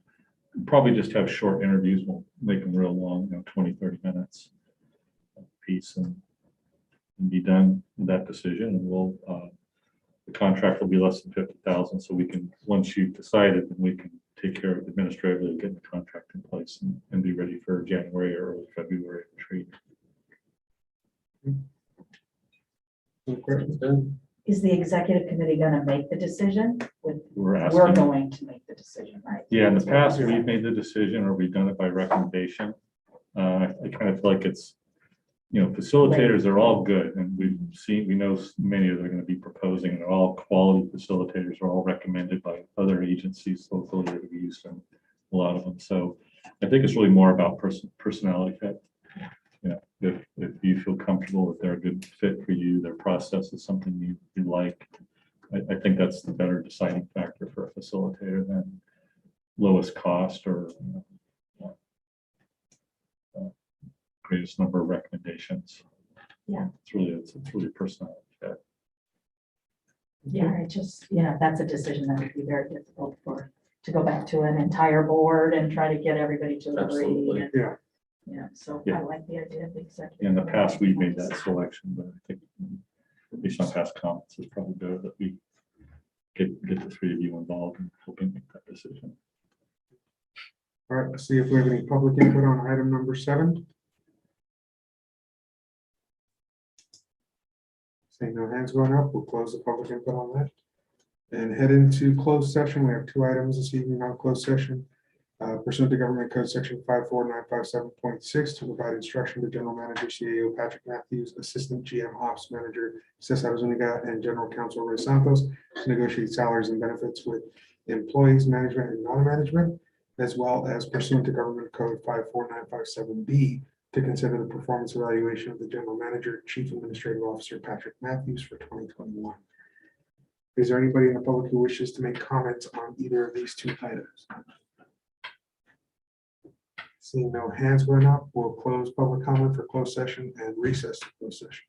probably just have short interviews. We'll make them real long, 20, 30 minutes piece, and be done with that decision. And we'll the contract will be less than 50,000, so we can, once you've decided, then we can take care of administratively getting the contract in place and be ready for January or early February retreat. Any questions? Is the executive committee going to make the decision? We're We're asking. going to make the decision, right? Yeah, in the past, we've made the decision or we've done it by recommendation. I kind of feel like it's, facilitators are all good, and we know many of them are going to be proposing, and they're all quality facilitators, are all recommended by other agencies locally that have used them, a lot of them. So I think it's really more about personality fit. If you feel comfortable that they're a good fit for you, their process is something you like, I think that's the better deciding factor for a facilitator than lowest cost or greatest number of recommendations. Yeah. It's really personality fit. Yeah, that's a decision that would be very difficult to go back to an entire board and try to get everybody to agree. Absolutely. And, Yeah. So Yeah. I like the idea of the executive. In the past, we've made that selection, but I think based on past comments, it's probably better that we get the three of you involved in helping make that decision. All right, let's see if we have any public input on item number 7. Seeing no hands going up, we'll close the public input on that. And head into closed session. We have 2 items this evening on closed session. Pursuant to Government Code Section 54957.6 to provide instruction to General Manager CAO Patrick Matthews, Assistant GM Ops Manager Cesar Zuniga, and General Counsel Ray Santos to negotiate salaries and benefits with employees, management, and non-management, as well as pursuant to Government Code 54957B to consider the performance evaluation of the General Manager, Chief Administrative Officer Patrick Matthews for 2021. Is there anybody in the public who wishes to make comments on either of these 2 items? Seeing no hands going up, we'll close public comment for closed session and recess to closed session.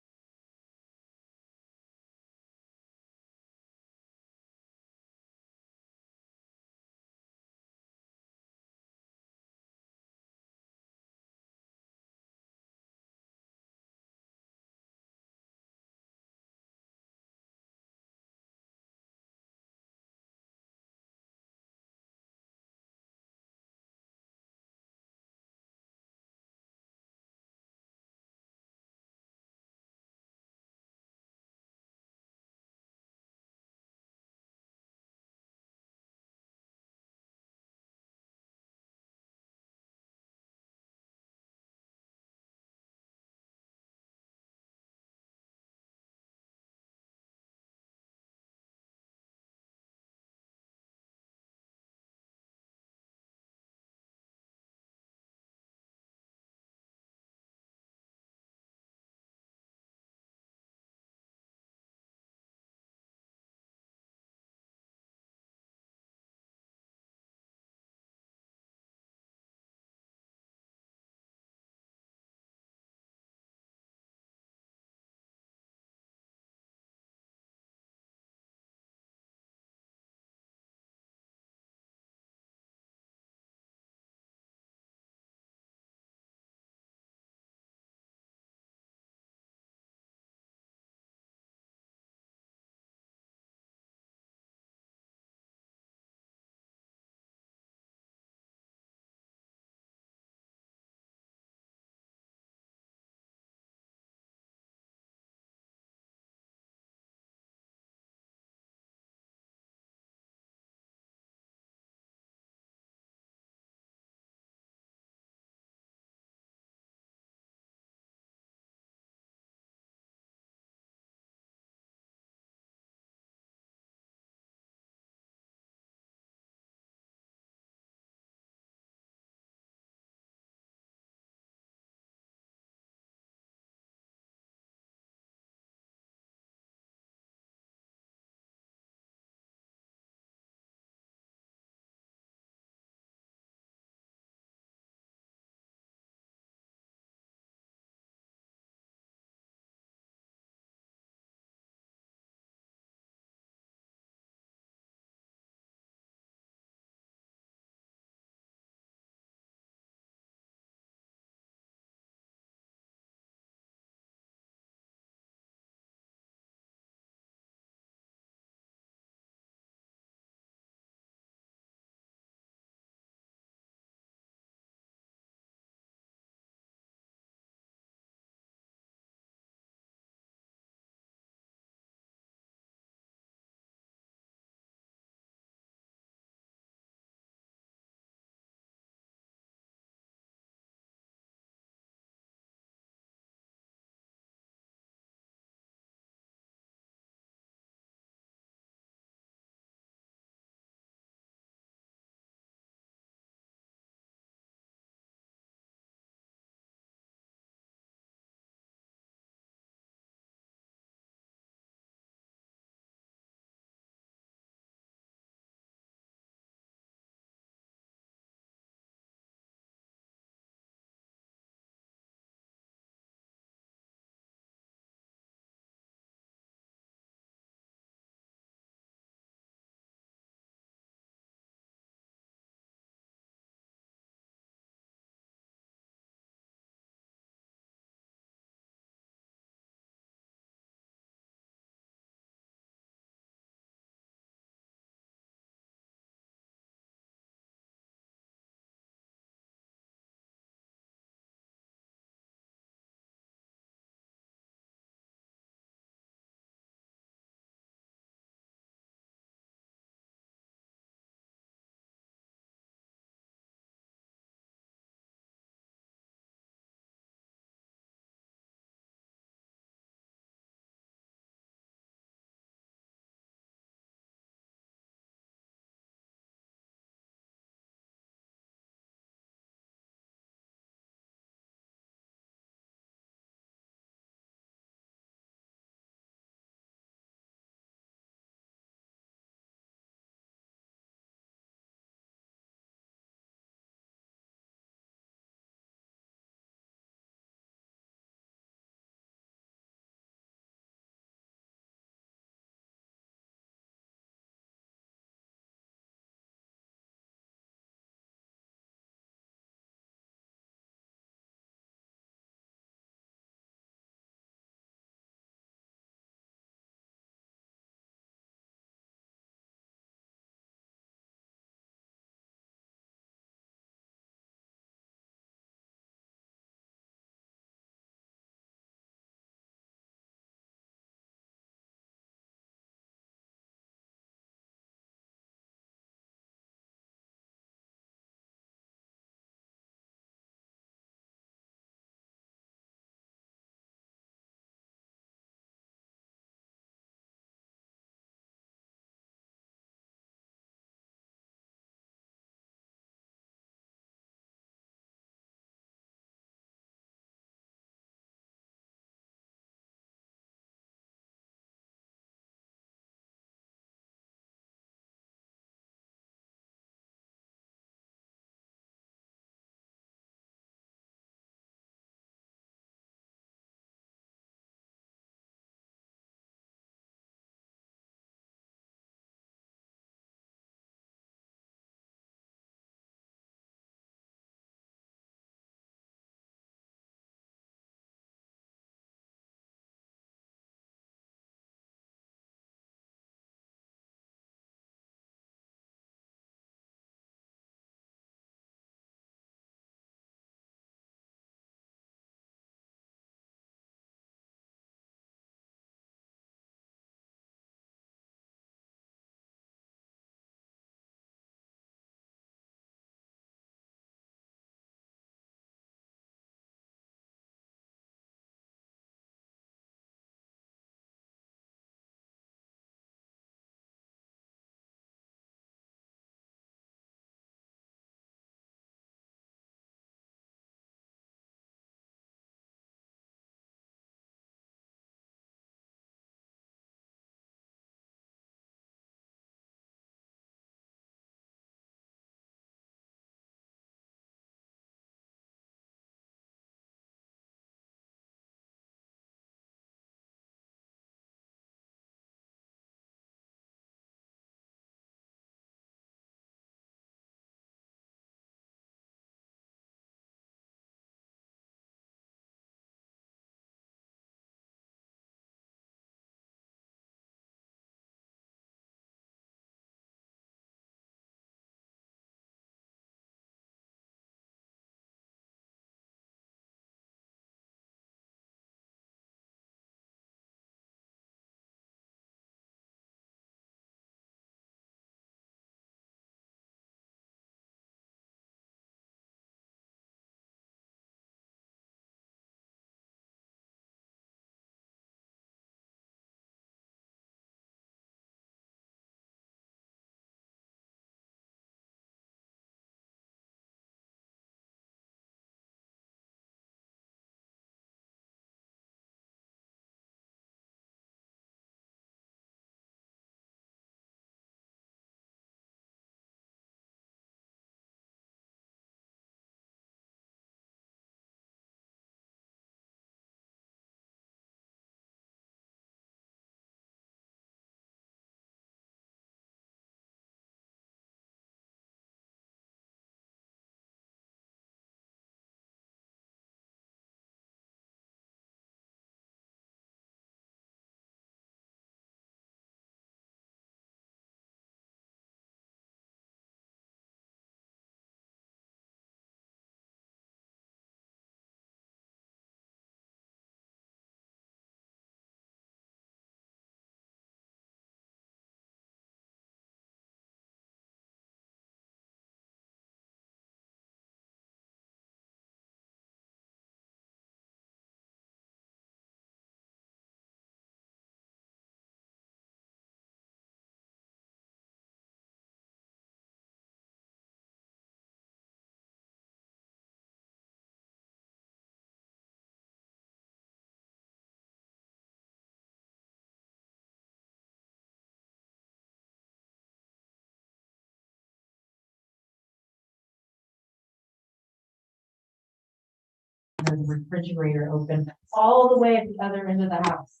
the refrigerator open all the way at the other end of the house.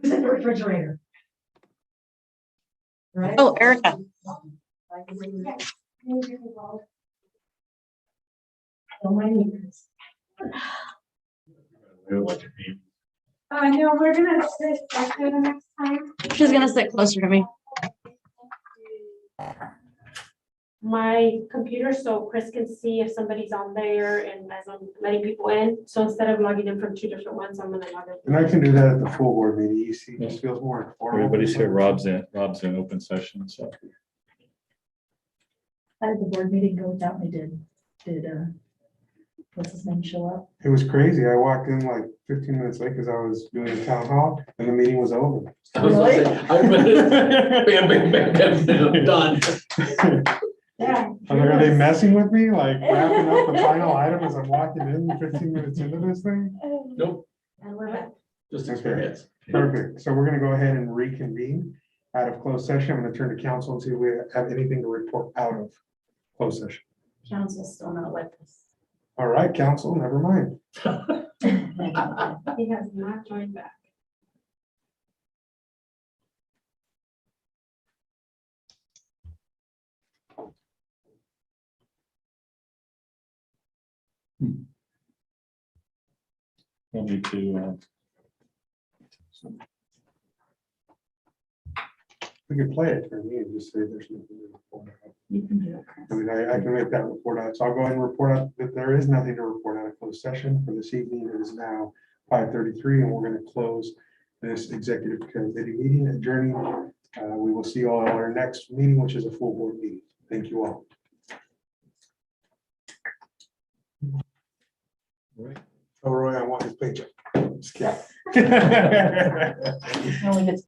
Who's in the refrigerator? Right? Oh, Erica. Oh, my neighbors. No, we're gonna sit back there the next time. She's gonna sit closer to me. My computer, so Chris can see if somebody's on there and as I'm letting people in. So instead of logging in from two different ones, I'm gonna log in. And I can do that at the full board meeting. You see, it just feels more informal. Everybody's here. Rob's in open session, so. How did the board meeting go without me? Did what's his name show up? It was crazy. I walked in like 15 minutes late because I was doing a town hall and the meeting was over. I was gonna say, bam, bam, bam, bam, bam, done. Yeah. Are they messing with me? Like wrapping up the final item as I'm walking in 15 minutes into this thing? Nope, And we're back. just experience. Perfect. So we're gonna go ahead and reconvene out of closed session. I'm gonna turn to council and see if we have anything to report out of closed session. Council's still not with us. All right, council, never mind. He has not joined back. Want me to, We could play it for me and just say there's nothing to report out. You can do it, Chris. I mean, I can make that report out. So I'll go ahead and report out that there is nothing to report out of closed session for this evening. It is now 5:33 and we're going to close this executive committee meeting, adjourning. We will see you all at our next meeting, which is a full board meeting. Thank you all. Oh, Roy, I want his paycheck. Just kidding. Only gets